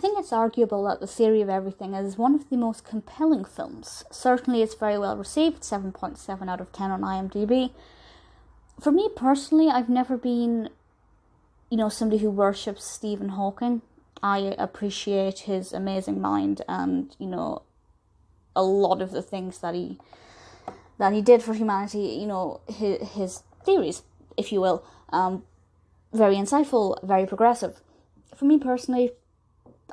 think it's arguable that The Theory of Everything is one of the most compelling films. Certainly it's very well received, 7.7 out of 10 on IMDb. For me personally, I've never been, somebody who worships Stephen Hawking. I appreciate his amazing mind and, a lot of the things that he did for humanity, his theories, if you will. Very insightful, very progressive. For me personally,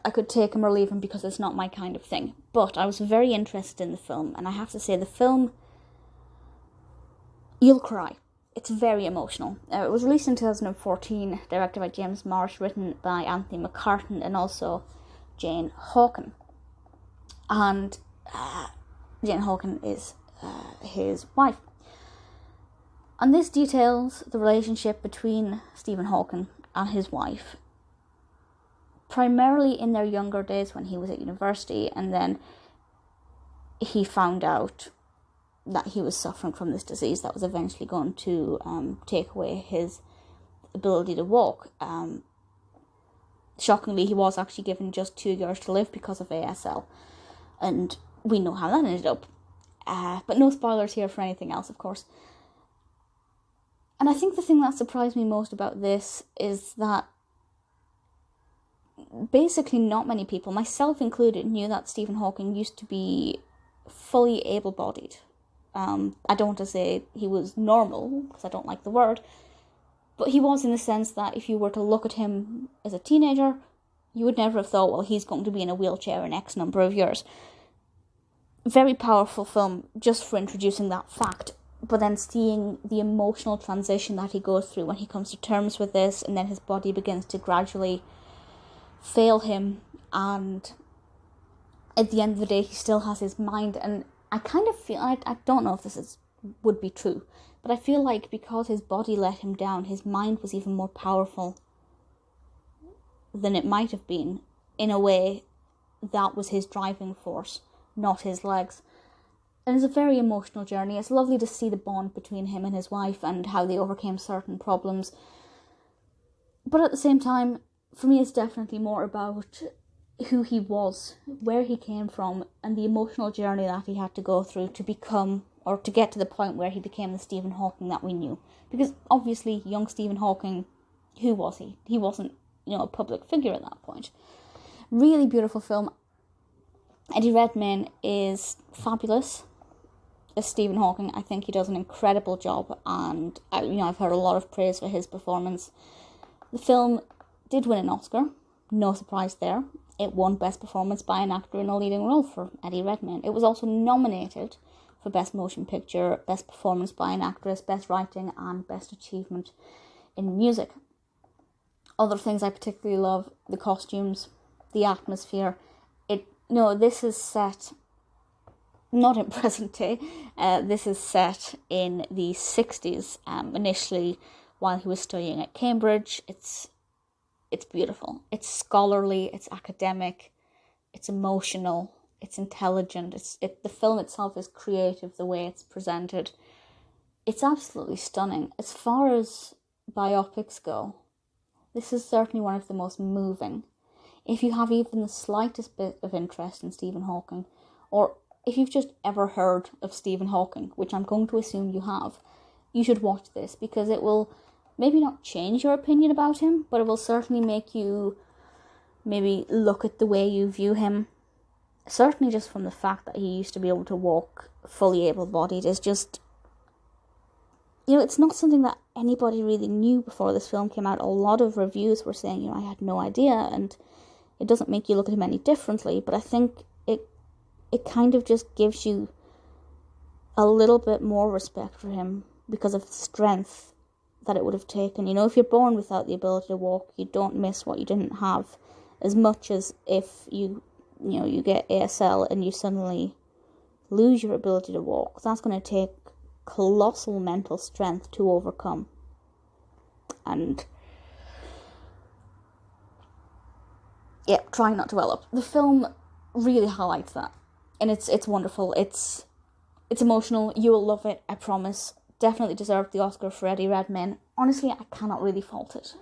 I could take him or leave him because it's not my kind of thing. But I was very interested in the film, and I have to say the film, you'll cry. It's very emotional. It was released in 2014, directed by James Marsh, written by Anthony McCartan and also Jane Hawken. And Jane Hawken is his wife. And this details the relationship between Stephen Hawking and his wife, primarily in their younger days when he was at university, and then he found out that he was suffering from this disease that was eventually going to take away his ability to walk. Shockingly, he was actually given just 2 years to live because of ASL, and we know how that ended up. But no spoilers here for anything else, of course. And I think the thing that surprised me most about this is that basically not many people, myself included, knew that Stephen Hawking used to be fully able-bodied. I don't want to say he was normal, because I don't like the word, but he was in the sense that if you were to look at him as a teenager, you would never have thought, well, he's going to be in a wheelchair in X number of years. Very powerful film just for introducing that fact, but then seeing the emotional transition that he goes through when he comes to terms with this, and then his body begins to gradually fail him, and at the end of the day he still has his mind. And I kind of feel, I don't know if this would be true, but I feel like because his body let him down, his mind was even more powerful than it might have been. In a way, that was his driving force, not his legs. And it's a very emotional journey. It's lovely to see the bond between him and his wife and how they overcame certain problems. But at the same time, for me, it's definitely more about who he was, where he came from, and the emotional journey that he had to go through to become, or to get to the point where he became the Stephen Hawking that we knew. Because obviously, young Stephen Hawking, who was he? He wasn't, a public figure at that point. Really beautiful film. Eddie Redmayne is fabulous as Stephen Hawking. I think he does an incredible job, and I've heard a lot of praise for his performance. The film did win an Oscar, no surprise there. It won Best Performance by an Actor in a Leading Role for Eddie Redmayne. It was also nominated for Best Motion Picture, Best Performance by an Actress, Best Writing, and Best Achievement in Music. Other things I particularly love, the costumes, the atmosphere. This is set not in present day. This is set in the 60s, initially while he was studying at Cambridge. It's beautiful. It's scholarly, it's academic, it's emotional, it's intelligent. The film itself is creative, the way it's presented. It's absolutely stunning. As far as biopics go, this is certainly one of the most moving. If you have even the slightest bit of interest in Stephen Hawking, or if you've just ever heard of Stephen Hawking, which I'm going to assume you have, you should watch this, because it will maybe not change your opinion about him, but it will certainly make you maybe look at the way you view him. Certainly just from the fact that he used to be able to walk fully able-bodied is just, it's not something that anybody really knew before this film came out. A lot of reviews were saying, I had no idea, and it doesn't make you look at him any differently, but I think it kind of just gives you a little bit more respect for him because of the strength that it would have taken. If you're born without the ability to walk, you don't miss what you didn't have as much as if you get ASL and you suddenly lose your ability to walk. That's going to take colossal mental strength to overcome. And trying not to well up. The film really highlights that. And it's wonderful. It's emotional. You will love it, I promise. Definitely deserved the Oscar for Eddie Redmayne. Honestly, I cannot really fault it.